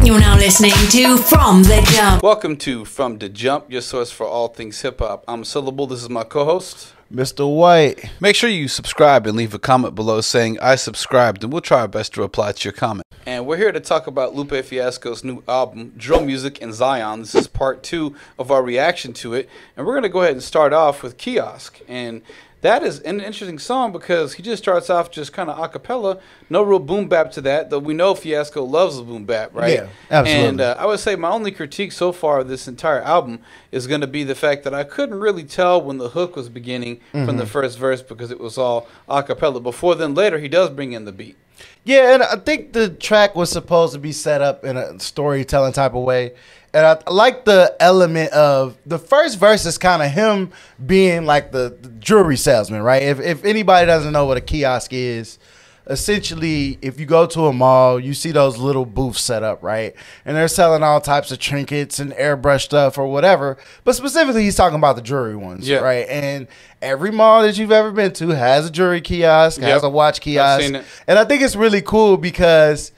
You're now listening to From the Jump. Welcome to From the Jump, your source for all things hip-hop. I'm Syllable. This is my co-host, Mr. White. Make sure you subscribe and leave a comment below saying, I subscribed, and we'll try our best to reply to your comment. And we're here to talk about Lupe Fiasco's new album, Drill Music in Zion. This is part 2 of our reaction to it. And we're going to go ahead and start off with Kiosk. And that is an interesting song because he just starts off just kind of a cappella. No real boom bap to that, though we know Fiasco loves the boom bap, right? Yeah, absolutely. And I would say my only critique so far of this entire album is going to be the fact that I couldn't really tell when the hook was beginning from the first verse because it was all a cappella. Before then, later, he does bring in the beat. Yeah, and I think the track was supposed to be set up in a storytelling type of way. And I like the element of the first verse is kind of him being like the jewelry salesman, right? If anybody doesn't know what a kiosk is, essentially, if you go to a mall, you see those little booths set up, right? And they're selling all types of trinkets and airbrush stuff or whatever. But specifically, he's talking about the jewelry ones, right? And every mall that you've ever been to has a jewelry kiosk, has a watch kiosk. I've seen it. And I think it's really cool because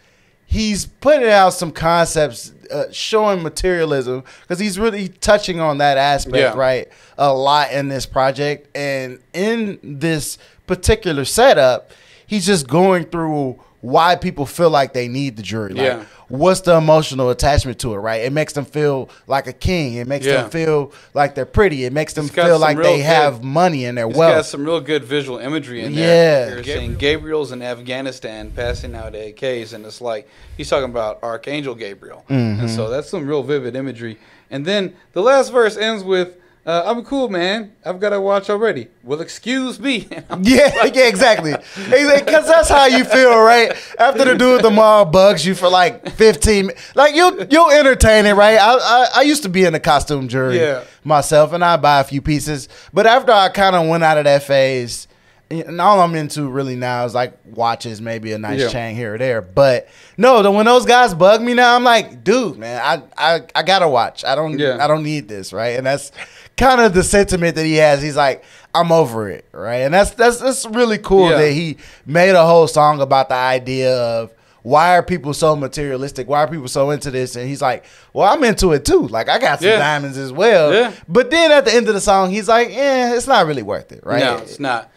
he's putting out some concepts showing materialism because he's really touching on that aspect, right, a lot in this project. And in this particular setup, he's just going through why people feel like they need the jewelry. Like, what's the emotional attachment to it, right? It makes them feel like a king. It makes them feel like they're pretty. It makes them feel like they have money and their wealth. He's got some real good visual imagery in there. You're seeing Gabriel's in Afghanistan passing out AKs, and it's like he's talking about Archangel Gabriel. And so that's some real vivid imagery. And then the last verse ends with, I'm cool, man. I've got to watch already. Well, excuse me. Yeah, exactly. Because that's how you feel, right? After the dude at the mall bugs you for like 15 minutes. Like, you'll entertain it, right? I used to be in the costume jury myself, and I buy a few pieces. But after I kind of went out of that phase, and all I'm into really now is like watches, maybe a nice chain here or there. But no, when those guys bug me now, I'm like, dude, man, I gotta watch. I don't need this, right? And that's kind of the sentiment that he has. He's like, I'm over it, right? And that's really cool that he made a whole song about the idea of why are people so materialistic? Why are people so into this? And he's like, well, I'm into it too. Like, I got some diamonds as well. But then at the end of the song, he's like, it's not really worth it, right? No, it's not.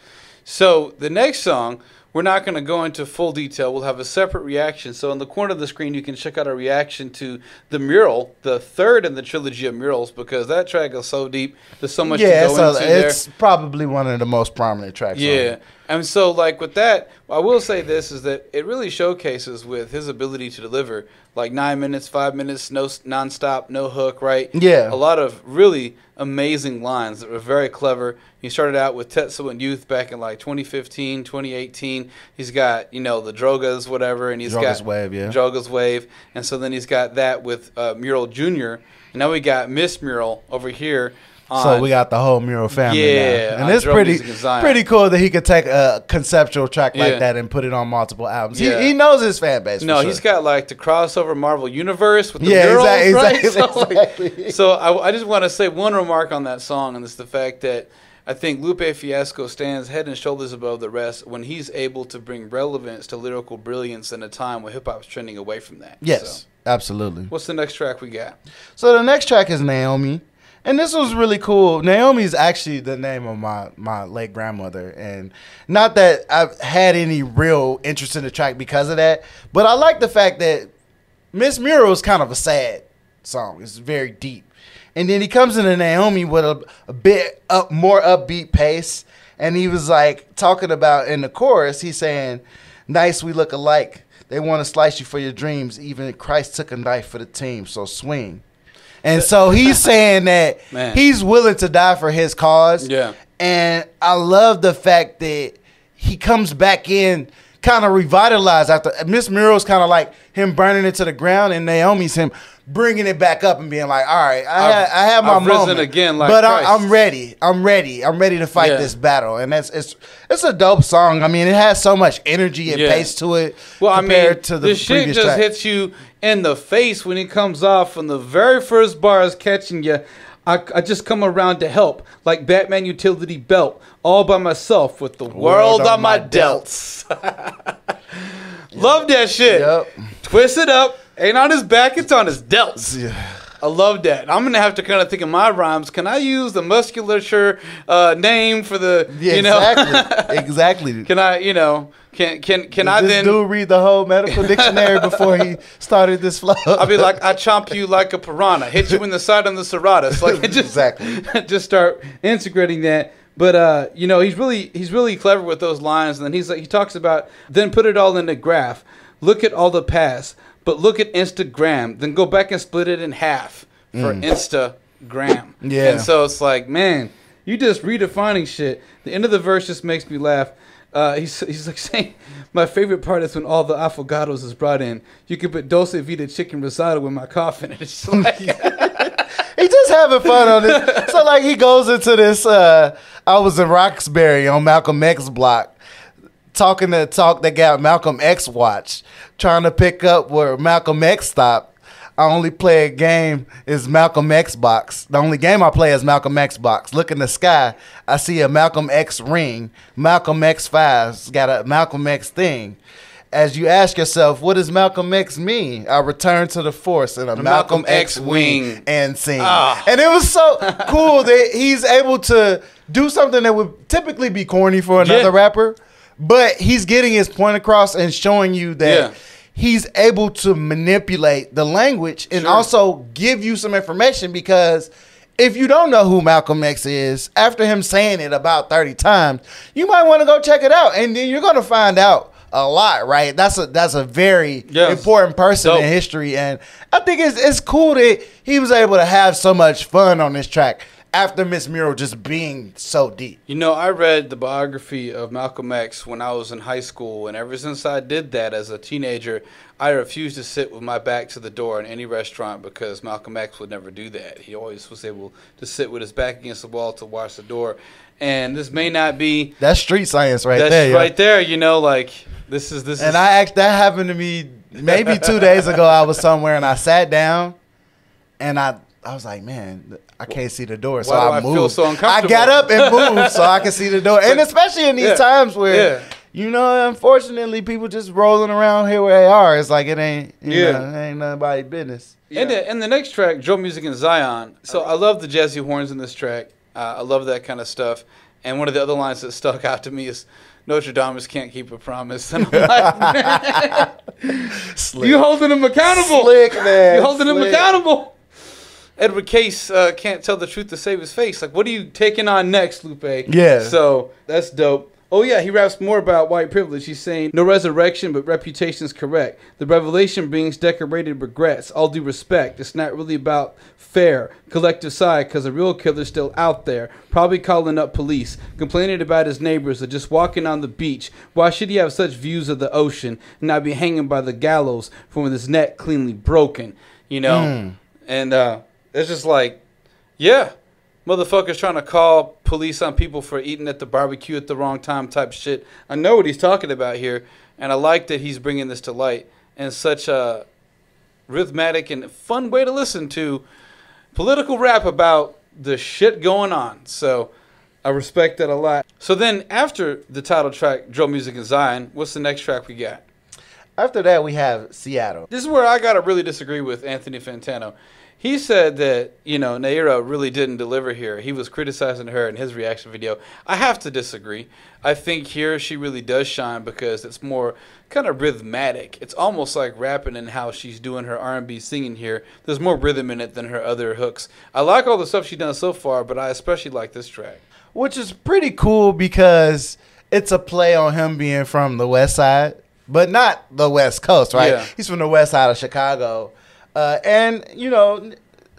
So the next song, we're not going to go into full detail. We'll have a separate reaction. So in the corner of the screen, you can check out a reaction to The Mural, the third in the trilogy of murals, because that track is so deep. There's so much to go into there. It's probably one of the most prominent tracks. Yeah. And so, like, with that, I will say this, is that it really showcases with his ability to deliver, like 9 minutes, 5 minutes, no nonstop, no hook, right? Yeah. A lot of really amazing lines that were very clever. He started out with Tetsuo and Youth back in, like, 2015, 2018. He's got, you know, the Drogas, whatever, and he's got Drogas Wave. And so then he's got that with Mural Jr., and now we got Miss Mural over here. So we got the whole Mural family now. And it's pretty cool that he could take a conceptual track like that and put it on multiple albums. He knows his fan base. No, he's got like the crossover Marvel Universe with the murals, right? Exactly. So I just want to say one remark on that song, and it's the fact that I think Lupe Fiasco stands head and shoulders above the rest when he's able to bring relevance to lyrical brilliance in a time when hip-hop's trending away from that. Yes, absolutely. What's the next track we got? So the next track is Naomi. And this was really cool. Naomi is actually the name of my late grandmother. And not that I've had any real interest in the track because of that, but I like the fact that Miss Mural is kind of a sad song. It's very deep. And then he comes into Naomi with a bit more upbeat pace. And he was like talking about in the chorus, he's saying, nice, we look alike. They want to slice you for your dreams. Even Christ took a knife for the team, so swing. And so he's saying that he's willing to die for his cause. Yeah. And I love the fact that he comes back in kind of revitalized after Miss Mural's kind of like him burning it to the ground, and Naomi's him bringing it back up and being like, all right, I have my moment again, like but I'm ready. I'm ready to fight this battle. And it's a dope song. I mean, it has so much energy and pace to it. Well, compared to the shit previous just track. hits you in the face when it comes off from the very first bars catching you. I just come around to help, like Batman utility belt, all by myself with the world on my delts. Love that shit. Twist it up, Ain't on his back, it's on his delts. Yeah. I love that. I'm gonna have to kind of think of my rhymes. Can I use the musculature name for the? Yeah, you know? exactly. Exactly. Can I? You know? Can I this then? dude read the whole medical dictionary before he started this flow? I'll be like, I chomp you like a piranha, hit you in the side on the serratus. Like just, exactly. Just start integrating that. But you know, he's really clever with those lines. And then he talks about then put it all in a graph. Look at all the past. But look at Instagram, then go back and split it in half for Instagram. Yeah. And so it's like, man, you just redefining shit. The end of the verse just makes me laugh. He's like saying, my favorite part is when all the affogatos is brought in. You can put Dulce Vita chicken risotto in my coffin. And it's just like... He's just having fun on this. So, like, he goes into this, I was in Roxbury on Malcolm X block. Talking the talk that got Malcolm X watch, trying to pick up where Malcolm X stopped. I only play a game is Malcolm X box. The only game I play is Malcolm X box. Look in the sky, I see a Malcolm X ring. Malcolm X 5's got a Malcolm X thing. As you ask yourself, what does Malcolm X mean? I return to the force in a Malcolm X wing and sing. And it was so cool that he's able to do something that would typically be corny for another rapper. But he's getting his point across and showing you that he's able to manipulate the language and also give you some information, because if you don't know who Malcolm X is, after him saying it about 30 times, you might want to go check it out. And then you're going to find out a lot, right? That's a very important person in history. And I think it's cool that he was able to have so much fun on this track after Miss Mural just being so deep. You know, I read the biography of Malcolm X when I was in high school, and ever since I did that as a teenager, I refused to sit with my back to the door in any restaurant, because Malcolm X would never do that. He always was able to sit with his back against the wall to watch the door. And this may not be... That's street science there. That's right there, you know, like, this is... And that happened to me maybe 2 days ago. I was somewhere and I sat down and I was like, man, I can't see the door, so I moved. Feel so uncomfortable? I got up and moved so I can see the door. And especially in these times where, you know, unfortunately, people just rolling around here where they are. It's like it ain't, you know, it ain't nobody's business. And the next track, Drill Music in Zion. So I love the jazzy horns in this track. I love that kind of stuff. And one of the other lines that stuck out to me is, Notre Dame can't keep a promise. And I'm like, man, you holding him accountable. Slick, man. You holding him accountable. Edward Case can't tell the truth to save his face. Like, what are you taking on next, Lupe? Yeah. So that's dope. Oh, yeah, he raps more about white privilege. He's saying, no resurrection, but reputation's correct. The revelation brings decorated regrets. All due respect. It's not really about fair, collective sigh, because a real killer's still out there, probably calling up police, complaining about his neighbors, or just walking on the beach. Why should he have such views of the ocean and not be hanging by the gallows from with his neck cleanly broken? You know? And it's just like, yeah. Motherfuckers trying to call police on people for eating at the barbecue at the wrong time type shit. I know what he's talking about here, and I like that he's bringing this to light in such a rhythmic and fun way to listen to political rap about the shit going on. So I respect that a lot. So then after the title track, Drill Music in Zion, what's the next track we got? After that, we have Seattle. This is where I got to really disagree with Anthony Fantano. He said that, you know, Naira really didn't deliver here. He was criticizing her in his reaction video. I have to disagree. I think here she really does shine because it's more kind of rhythmic. It's almost like rapping in how she's doing her R&B singing here. There's more rhythm in it than her other hooks. I like all the stuff she's done so far, but I especially like this track. Which is pretty cool because it's a play on him being from the West Side, but not the West Coast, right? Yeah. He's from the West Side of Chicago. And, you know,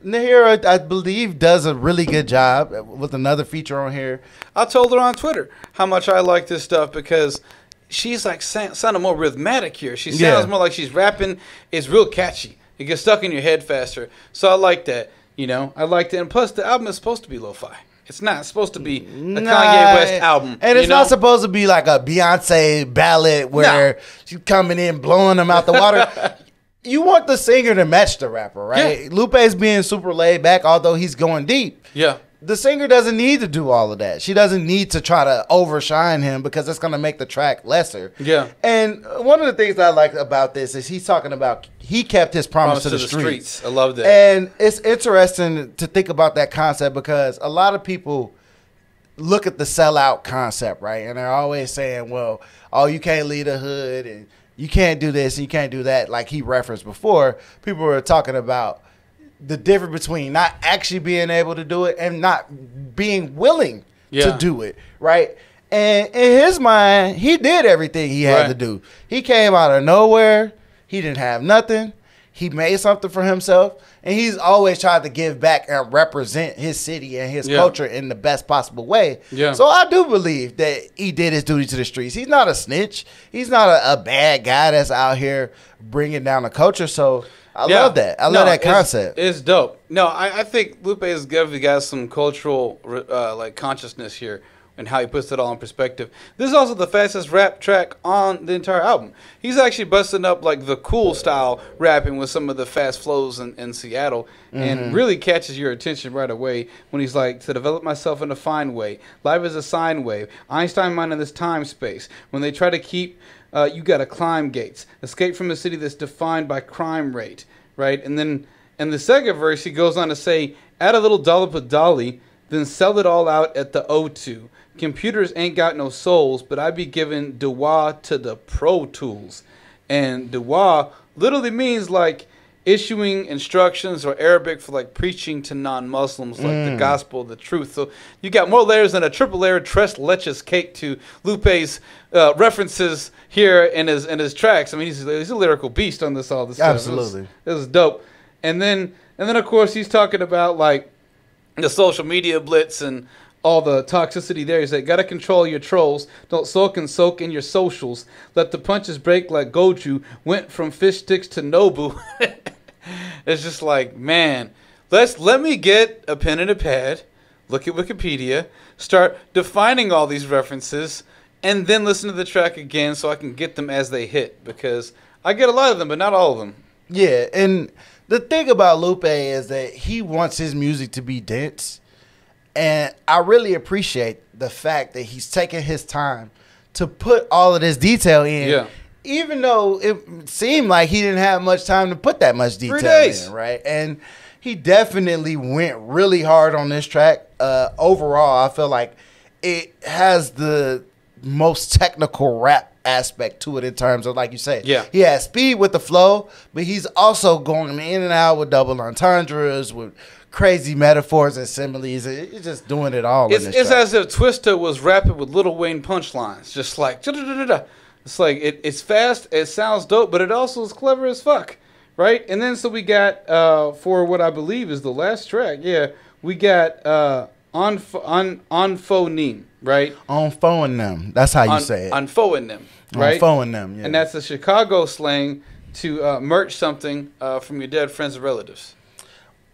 Nahira, I believe, does a really good job with another feature on here. I told her on Twitter how much I like this stuff because she's like sounding more rhythmic here. She sounds more like she's rapping. It's real catchy. It gets stuck in your head faster. So I like that, you know. I like that. And plus, the album is supposed to be lo-fi. It's not supposed to be a Kanye West album. And it's not supposed to be like a Beyonce ballad where she's coming in, blowing them out the water. You want the singer to match the rapper, right? Yeah. Lupe's being super laid back, although he's going deep. Yeah. the singer doesn't need to do all of that. She doesn't need to try to overshine him because it's going to make the track lesser. Yeah. And one of the things I like about this is he's talking about he kept his promise to the streets. I love that. And it's interesting to think about that concept because a lot of people look at the sellout concept, right? And they're always saying, well, oh, you can't leave the hood and you can't do this and you can't do that. Like he referenced before, people were talking about the difference between not actually being able to do it and not being willing to do it, right? And in his mind, he did everything he had to do. He came out of nowhere. He didn't have nothing. He made something for himself. And he's always tried to give back and represent his city and his culture in the best possible way. Yeah. So I do believe that he did his duty to the streets. He's not a snitch. He's not a bad guy that's out here bringing down the culture. So I love that. I love that concept. It's dope. No, I think Lupe has definitely got some cultural like consciousness here and how he puts it all in perspective. This is also the fastest rap track on the entire album. He's actually busting up like the cool style rapping with some of the fast flows in Seattle and really catches your attention right away when he's like, to develop myself in a fine way. Life is a sine wave. Einstein mind in this time space. When they try to keep, you got to climb gates. Escape from a city that's defined by crime rate, right? And then in the second verse, he goes on to say, add a little dollop of Dolly, then sell it all out at the O2. Computers ain't got no souls, but I be giving dua to the Pro Tools. And dua literally means like issuing instructions, or Arabic for like preaching to non-Muslims, like the gospel, the truth. So you got more layers than a triple layer tres leches cake to Lupe's references here in his tracks. I mean, he's a lyrical beast on all this stuff. Absolutely. It was dope. And then of course he's talking about like the social media blitz and all the toxicity there. He's like, gotta control your trolls. Don't sulk and soak in your socials. Let the punches break like Goju. Went from fish sticks to Nobu. It's just like, man, let me get a pen and a pad, look at Wikipedia, start defining all these references, and then listen to the track again so I can get them as they hit. Because I get a lot of them, but not all of them. Yeah, and the thing about Lupe is that he wants his music to be dense. And I really appreciate the fact that he's taking his time to put all of this detail in, even though it seemed like he didn't have much time to put that much detail in, right? And he definitely went really hard on this track. Overall, I feel like it has the most technical rap aspect to it in terms of, like you said, he has speed with the flow, but he's also going in and out with double entendres, with crazy metaphors and similes. It's just doing it all. It's as if Twista was rapping with Lil Wayne punchlines, just like da-da-da-da-da. It's like it's fast, it sounds dope, but it also is clever as fuck, right? And then so we got for what I believe is the last track, we got on phonem, right? On phonem, that's how you say it. On phonem, right? On phonem, and that's a Chicago slang to merch something from your dead friends and relatives.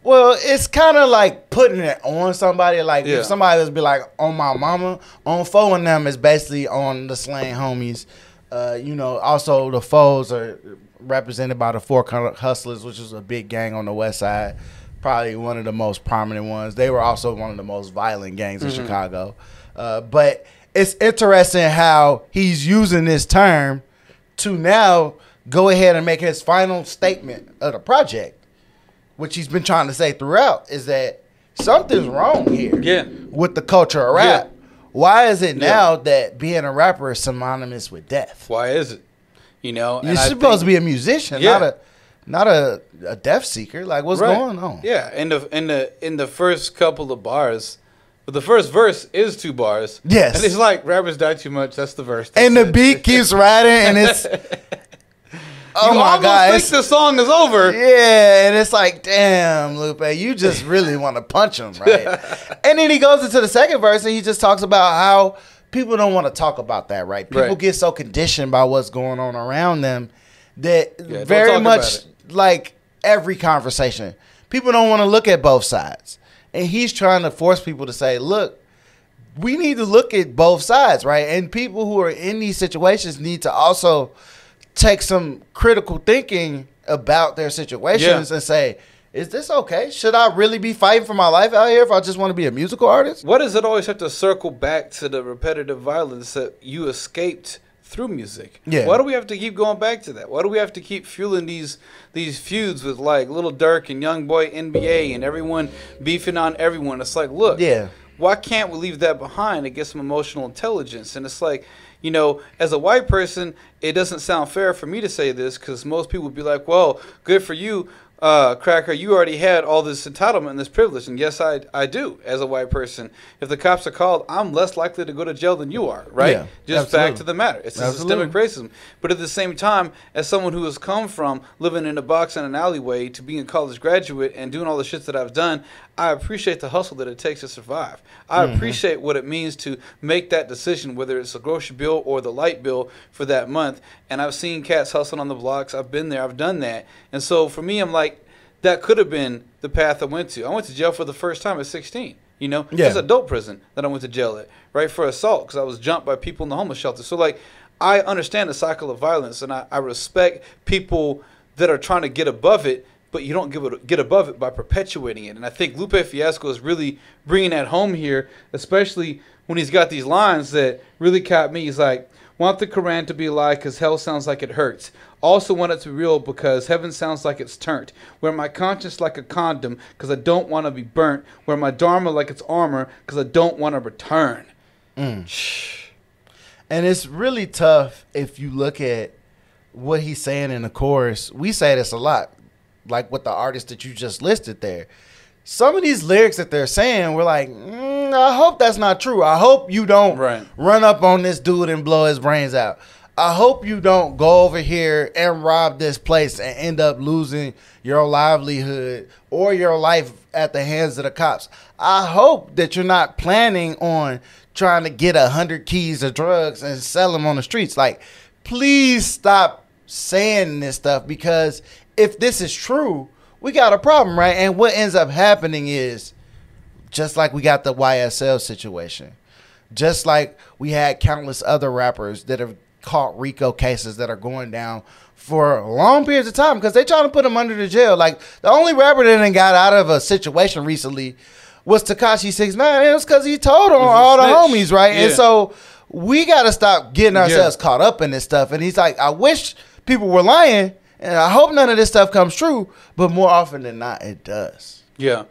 Well, it's kind of like putting it on somebody. Like if somebody was be like, on my mama, on foe and them is basically on the slang homies. Also the foes are represented by the Four Hustlers, which is a big gang on the west side. Probably one of the most prominent ones. They were also one of the most violent gangs in Chicago. But it's interesting how he's using this term to now go ahead and make his final statement of the project, which he's been trying to say throughout, is that something's wrong here with the culture of rap. Why is it now that being a rapper is synonymous with death? Why is it? You're supposed to be a musician, not a death seeker. Like, what's going on? Yeah, in the first couple of bars, but the first verse is 2 bars. Yes, and it's like rappers die too much. That's the verse. And the beat keeps riding, and it's. Oh you my God! Think the song is over. Yeah, and it's like, damn, Lupe, you just really want to punch him, right? And then he goes into the second verse and he just talks about how people don't want to talk about that, right? People get so conditioned by what's going on around them that very much like every conversation, people don't want to look at both sides. And he's trying to force people to say, look, we need to look at both sides, right? And people who are in these situations need to also take some critical thinking about their situations and say, is this okay? Should I really be fighting for my life out here if I just want to be a musical artist? Why does it always have to circle back to the repetitive violence that you escaped through music? Yeah. Why do we have to keep going back to that? Why do we have to keep fueling these feuds with like Lil Durk and Young Boy NBA and everyone beefing on everyone? It's like, look, Yeah. why can't we leave that behind and get some emotional intelligence? And it's like, you know, as a white person, it doesn't sound fair for me to say this because most people would be like, well, good for you, Cracker, you already had all this entitlement and this privilege. And yes, I do as a white person. If the cops are called, I'm less likely to go to jail than you are, right? Yeah, Just absolutely. fact of the matter. It's Absolutely. systemic racism. But at the same time, as someone who has come from living in a box in an alleyway to being a college graduate and doing all the shit that I've done, I appreciate the hustle that it takes to survive. I appreciate what it means to make that decision, whether it's a grocery bill or the light bill for that month. And I've seen cats hustling on the blocks. I've been there. I've done that. And so for me, I'm like, that could have been the path I went to. I went to jail for the first time at 16. You know, Yeah. it's adult prison that I went to jail at, right, for assault because I was jumped by people in the homeless shelter. So, like, I understand the cycle of violence, and I respect people that are trying to get above it, but you don't get above it by perpetuating it. And I think Lupe Fiasco is really bringing that home here, especially when he's got these lines that really caught me. He's like, want the Quran to be a lie because hell sounds like it hurts. Also want it to be real because heaven sounds like it's turned. Wear my conscience like a condom because I don't want to be burnt. Wear my dharma like it's armor because I don't want to return. And it's really tough if you look at what he's saying in the chorus. We say this a lot, like with the artists that you just listed there. Some of these lyrics that they're saying, we're like, I hope that's not true. I hope you don't run up on this dude and blow his brains out. I hope you don't go over here and rob this place and end up losing your livelihood or your life at the hands of the cops. I hope that you're not planning on trying to get 100 keys of drugs and sell them on the streets. Like, please stop saying this stuff, because if this is true, we got a problem, right? And what ends up happening is, just like we got the YSL situation, just like we had countless other rappers that have caught RICO cases that are going down for long periods of time because they trying to put them under the jail. Like, the only rapper that done got out of a situation recently was Tekashi 6ix9ine. It was because he told on all the homies, right? Yeah. And so we got to stop getting ourselves caught up in this stuff. And he's like, I wish people were lying, and I hope none of this stuff comes true, but more often than not, it does. Yeah.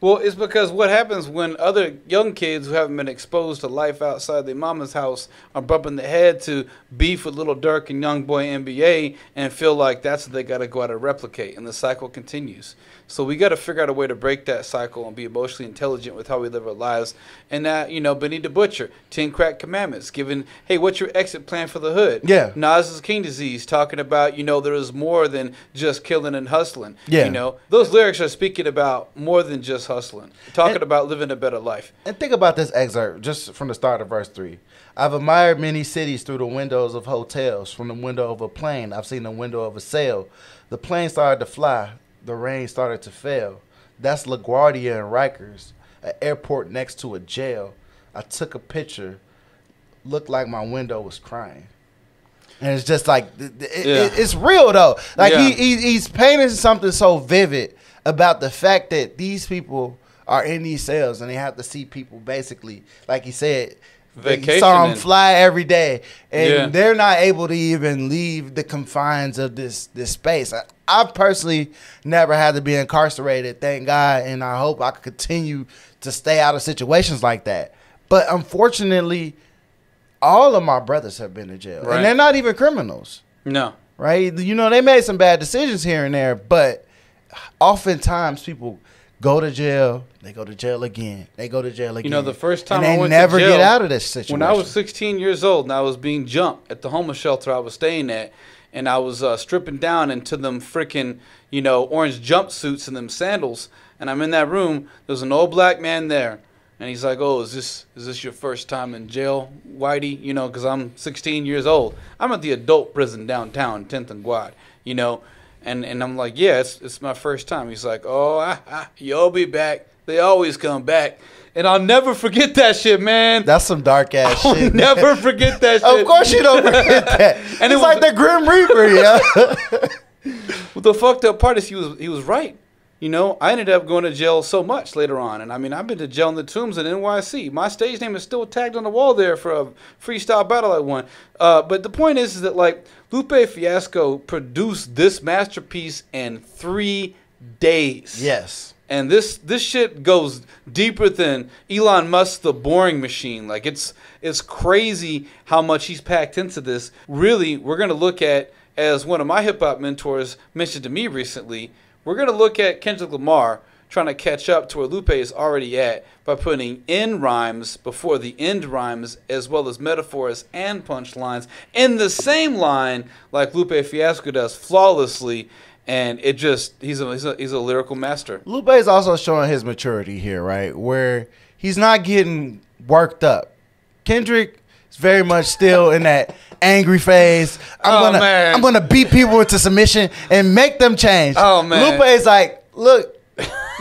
Well, it's because what happens when other young kids who haven't been exposed to life outside their mama's house are bumping their head to beef with Lil Durk and Young Boy NBA and feel like that's what they got to go out and replicate, and the cycle continues. So we got to figure out a way to break that cycle and be emotionally intelligent with how we live our lives. And that, you know, Benny the Butcher, 10 Crack Commandments, giving, hey, what's your exit plan for the hood? Yeah. Nas's King Disease, talking about, you know, there is more than just killing and hustling. Yeah. You know, those lyrics are speaking about more than just hustling, talking about living a better life. And think about this excerpt just from the start of verse 3. I've admired many cities through the windows of hotels. From the window of a plane, I've seen the window of a sail. The plane started to fly. The rain started to fail. That's LaGuardia and Rikers, an airport next to a jail. I took a picture. Looked like my window was crying. And it's just like, it's real though. Like he's painting something so vivid about the fact that these people are in these cells and they have to see people basically, like he said, vacationing. Saw them fly every day, and they're not able to even leave the confines of this space. I personally never had to be incarcerated, thank God, and I hope I could continue to stay out of situations like that. But unfortunately, all of my brothers have been to jail, and they're not even criminals. No. Right? You know, they made some bad decisions here and there, but oftentimes people go to jail, they go to jail again, they go to jail again. You know, the first time I went to jail, never get out of this situation. When I was 16 years old and I was being jumped at the homeless shelter I was staying at, and I was stripping down into them freaking, you know, orange jumpsuits and them sandals, and I'm in that room, there's an old black man there, and he's like, oh, is this your first time in jail, Whitey? You know, because I'm 16 years old. I'm at the adult prison downtown, 10th and Guad, you know. And I'm like, yeah, it's my first time. He's like, oh, you'll be back. They always come back. And I'll never forget that shit, man. That's some dark ass shit. I'll never forget that shit. Of course you don't forget that. And it's like the Grim Reaper, yeah. Well, the fucked up part is he was right. you know, I ended up going to jail so much later on. And I mean, I've been to jail in the Tombs in NYC. My stage name is still tagged on the wall there for a freestyle battle I won. But the point is that, like, Lupe Fiasco produced this masterpiece in 3 days. Yes. And this shit goes deeper than Elon Musk, the boring machine. Like, it's crazy how much he's packed into this. Really, we're going to look at, as one of my hip-hop mentors mentioned to me recently, we're going to look at Kendrick Lamar trying to catch up to where Lupe is already at by putting end rhymes before the end rhymes, as well as metaphors and punchlines in the same line, like Lupe Fiasco does flawlessly. And it just, he's a lyrical master. Lupe is also showing his maturity here, right? Where he's not getting worked up. Kendrick is very much still in that angry phase. I'm gonna beat people into submission and make them change. Oh man. Lupe is like, look,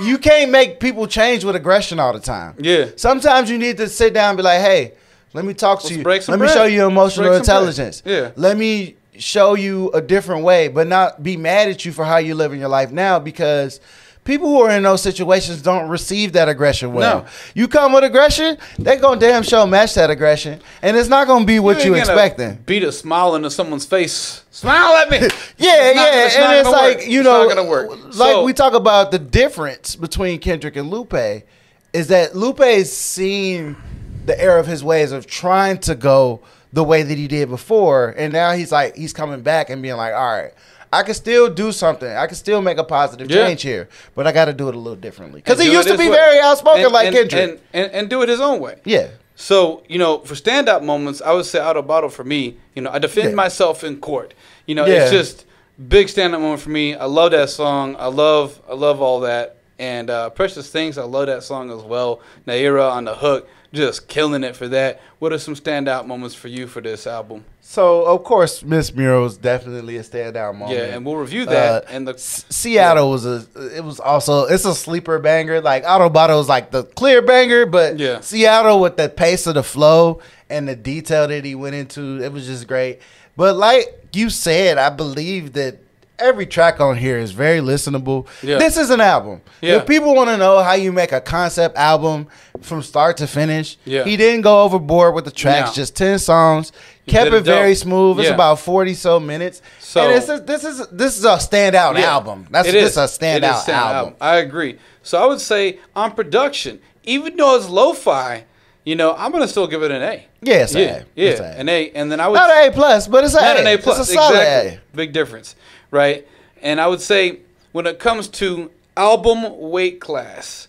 you can't make people change with aggression all the time. Yeah. Sometimes you need to sit down and be like, hey, let me talk to you. Let me bread. show you emotional intelligence. Yeah. Let me show you a different way, but not be mad at you for how you're living your life now, because people who are in those situations don't receive that aggression well. No. You come with aggression, they're going to damn sure match that aggression, and it's not going to be what you expecting. Beat a smile into someone's face. Smile at me. And it's like, work. You know, it's not gonna work. Like we talk about the difference between Kendrick and Lupe is that Lupe is seeing the error of his ways of trying to go the way that he did before, and now he's coming back and being like, all right, I can still do something. I can still make a positive change here, but I got to do it a little differently. Because he used to be very outspoken like Kendrick. And do it his own way. Yeah. So, you know, for standout moments, I would say Out of Bottle for me, you know, I defend myself in court. You know, it's just big standout moment for me. I love that song. I love all that. And Precious Things, I love that song as well. Naira on the hook, just killing it for that. What are some standout moments for you for this album? So, of course, Miss Mural is definitely a standout moment. Yeah, and we'll review that. And the Seattle it's a sleeper banger. Like, Autobottle is like the clear banger, but Seattle with the pace of the flow and the detail that he went into, it was just great. But like you said, I believe that every track on here is very listenable. Yeah. This is an album. Yeah. If people want to know how you make a concept album from start to finish, he didn't go overboard with the tracks, just 10 songs. Kept it very smooth. It's about 40 minutes. So and this is a standout album. This is a standout album. I agree. So I would say on production, even though it's lo-fi, you know, I'm gonna still give it an A. Yeah, it's an A. Yeah, an A. And then I would not an A plus, but it's an A. Not an A plus. It's a solid A. Big difference, right? And I would say when it comes to album weight class,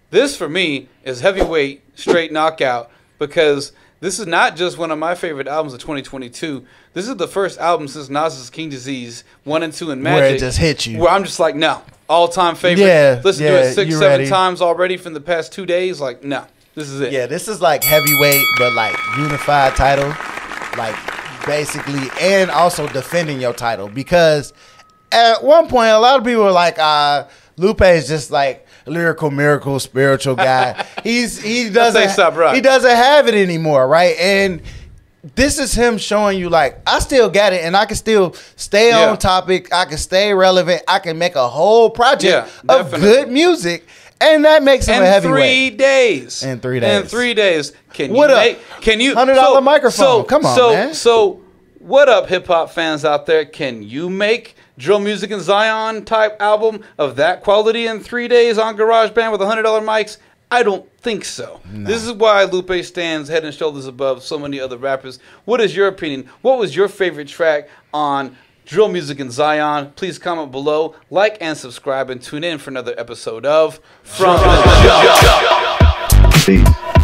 this for me is heavyweight, straight knockout, because this is not just one of my favorite albums of 2022. This is the first album since Nas's King Disease 1 and 2 and Magic. Where it just hit you. Where I'm just like, no. All-time favorite. Yeah. Listen to it 6-7 times already from the past 2 days. Like, no. This is it. Yeah, this is like heavyweight, but like unified title. Like, basically, and also defending your title. Because at one point, a lot of people were like, Lupe is just like lyrical miracle spiritual guy. he doesn't have it anymore, right? And this is him showing you like, I still got it, and I can still stay on topic. I can stay relevant. I can make a whole project of good music, and that makes him a heavyweight. In 3 days. In 3 days. In 3 days. Can you $100 microphone? Come on, man. So what up, hip hop fans out there? Can you make drill music and Zion type album of that quality in 3 days on GarageBand with $100 mics? I don't think so. No. This is why Lupe stands head and shoulders above so many other rappers. What is your opinion? What was your favorite track on drill music and Zion? Please comment below, like and subscribe, and tune in for another episode of From the Jump. Peace.